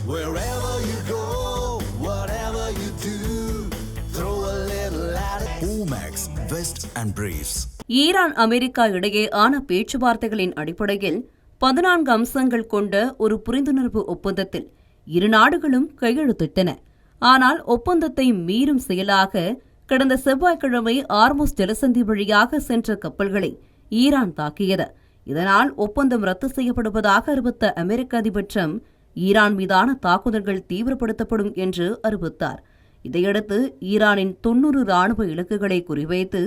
Wherever you go, whatever you do, throw a little at it. Omax, Vest and Briefs. Iran America இடையே ஆன பேச்சுவார்த்தைகளின் அடிப்படையில் 14 அம்சங்கள் கொண்ட ஒரு புரிந்துணர்வு ஒப்பந்தத்தில் இரு நாடுகளும் கையெழுத்திட்டன. ஆனால் ஒப்பந்தத்தை மீறும் செயலாக கடந்த செவ்வாய்க்கிழமை ஆர்முஸ் ஜலசந்தி வழியாக சென்ற கப்பல்களை ஈரான் தாக்கியது. இதனால் ஒப்பந்தம் ரத்து செய்யப்படுவதாக அறிவித்த அமெரிக்க அதிபர் டிரம்ப் ஈரான் மீதான தாக்குதல்கள் தீவிரப்படுத்தப்படும் என்று அறிவித்தார். இதையடுத்து ஈரானின் 90 ராணுவ இலக்குகளை குறிவைத்து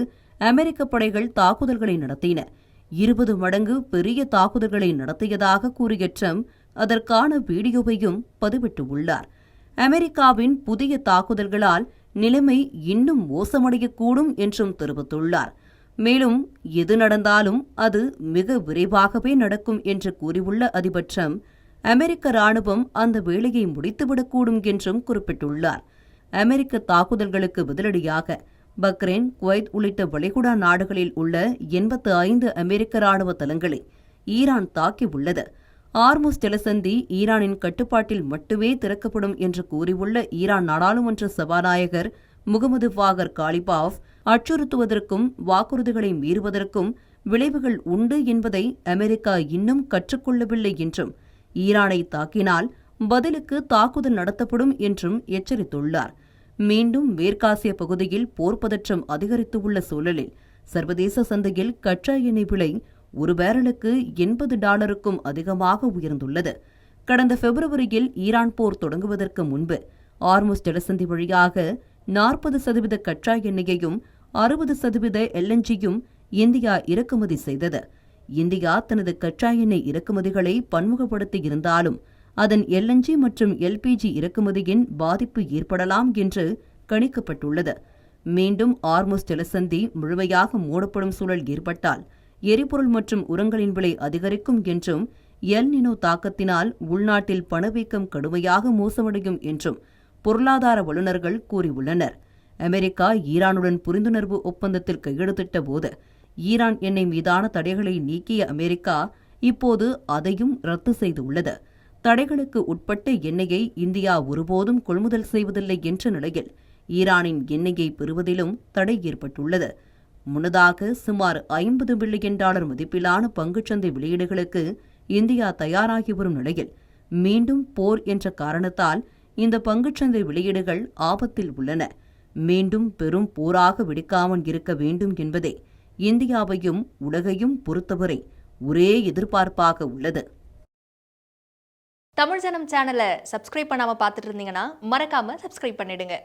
அமெரிக்க படைகள் தாக்குதல்களை நடத்தின. 20 மடங்கு பெரிய தாக்குதல்களை நடத்தியதாக கூறிய டிரம்ப் அதற்கான வீடியோவையும் பதிவிட்டுள்ளார். அமெரிக்காவின் புதிய தாக்குதல்களால் நிலைமை இன்னும் மோசமடையக்கூடும் என்றும் தெரிவித்துள்ளார். மேலும் எது நடந்தாலும் அது மிக விரைவாகவே நடக்கும் என்று கூறியுள்ள அதிபர் டிரம்ப் அமெரிக்க ராணுவம் அந்த வேலையை முடித்துவிடக்கூடும் என்றும் குறிப்பிட்டுள்ளார். அமெரிக்க தாக்குதல்களுக்கு பதிலடியாக பக்ரைன், குவைத் உள்ளிட்ட வளைகுடா நாடுகளில் உள்ள 85 அமெரிக்க ராணுவ தளங்களை ஈரான் தாக்கியுள்ளது. ஆர்முஸ் ஜலசந்தி ஈரானின் கட்டுப்பாட்டில் மட்டுமே திறக்கப்படும் என்று கூறியுள்ள ஈரான் நாடாளுமன்ற சபாநாயகர் முகமது பாகர் காலிபாஃப் அச்சுறுத்துவதற்கும் வாக்குறுதிகளை மீறுவதற்கும் விளைவுகள் உண்டு என்பதை அமெரிக்கா இன்னும் கற்றுக்கொள்ளவில்லை என்றும் ஈரானை தாக்கினால் பதிலுக்கு தாக்குதல் நடத்தப்படும் என்றும் எச்சரித்துள்ளார். மீண்டும் மேற்காசிய பகுதியில் போர் பதற்றம் அதிகரித்துள்ள சூழலில் சர்வதேச சந்தையில் கச்சா எண்ணெய் விலை ஒரு பேரலுக்கு $80க்கும் அதிகமாக உயர்ந்துள்ளது. கடந்த பிப்ரவரியில் ஈரான் போர் தொடங்குவதற்கு முன்பு ஆர்முஸ் ஜலசந்தி வழியாக 40% கச்சா எண்ணெயையும் 60% LNGயும் இந்தியா இறக்குமதி செய்தது. இந்தியா தனது கச்சா எண்ணெய் இறக்குமதிகளை பன்முகப்படுத்தியிருந்தாலும் அதன் LNG மற்றும் LPG இறக்குமதியின் பாதிப்பு ஏற்படலாம் என்று கணிக்கப்பட்டுள்ளது. மீண்டும் ஆர்முஸ் ஜலசந்தி முழுமையாக மூடப்படும் சூழல் ஏற்பட்டால் எரிபொருள் மற்றும் உரங்களின் விலை அதிகரிக்கும் என்றும் எல் நினோ தாக்கத்தினால் உள்நாட்டில் பணவீக்கம் கடுமையாக மோசமடையும் என்றும் பொருளாதார வல்லுநர்கள் கூறியுள்ளனர். அமெரிக்கா ஈரானுடன் புரிந்துணர்வு ஒப்பந்தத்தில் கையெழுத்திட்ட போது ஈரான் எண்ணெய் மீதான தடைகளை நீக்கிய அமெரிக்கா இப்போது அதையும் ரத்து செய்துள்ளது. தடைகளுக்கு உட்பட்ட எண்ணெயை இந்தியா ஒருபோதும் கொள்முதல் செய்வதில்லை என்ற நிலையில் ஈரானின் எண்ணெயை பெறுவதிலும் தடை ஏற்பட்டுள்ளது. முன்னதாக சுமார் $50 பில்லியன் மதிப்பிலான பங்குச்சந்தை வெளியீடுகளுக்கு இந்தியா தயாராகி வரும் நிலையில் மீண்டும் போர் என்ற காரணத்தால் இந்த பங்குச்சந்தை வெளியீடுகள் ஆபத்தில் உள்ளன. மீண்டும் பெரும் போராக வெடிக்காமல் இருக்க வேண்டும் என்பதே இந்தியாவையும் உலகையும் பொறுத்தவரை ஒரே எதிர்பார்ப்பாக உள்ளது. தமிழ் ஜனம் சேனலை சப்ஸ்கிரைப் பண்ணாம பார்த்துட்டு இருந்தீங்கன்னா மறக்காம சப்ஸ்கிரைப் பண்ணிடுங்க.